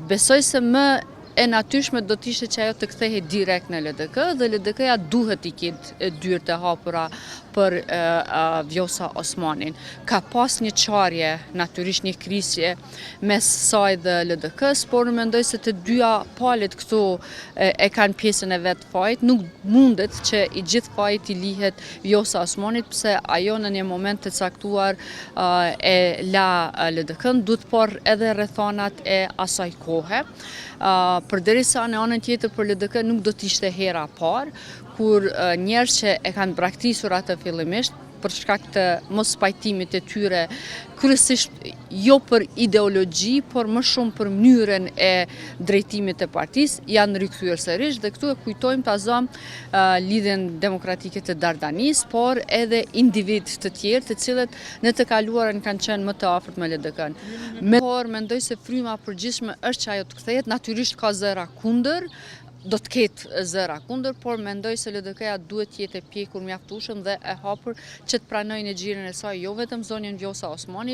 Besoj se më e natyrshme do t'ishte që ajo të kthehet direkt në LDK dhe LDK-ja duhet i ketë dyert e hapura për Vjosa Osmanin. Ka pas një qarje, natyrisht një krisje mes saj dhe LDK-s, por mendoj se të dyja palët këtu e kanë pjesën e vetë fajt, nuk mundet që i gjithë fajt i lihet Vjosa Osmanit, pse ajo në një moment të caktuar e la LDK-n, duhet por edhe rrethanat e asaj kohe. Përderisa në anën tjetër për LDK nuk do t'ishte hera parë, kur njerëz që e kanë braktisur atë fillimisht, për shkak të mos pajtimit e tyre, kryesisht jo për ideologji, por më shumë për mënyrën e drejtimit të partisë, janë rikthyer sërish dhe këtu e kujtojmë tazëm lidhjen demokratike të Dardanis, por edhe individ të tjerë, të cilët në të kaluarën kanë qenë më të afërt me LDK-n. Por mendoj se fryma përgjithshme është që ajo të kthehet, natyrisht ka zëra kundër, do të ketë zëra kundër, por mendoj se LDK-ja duhet jetë e pjekur mjaftueshëm dhe e hapur që të pranojë në xhirin e saj jo vetëm zonjën Vjosa Osmani,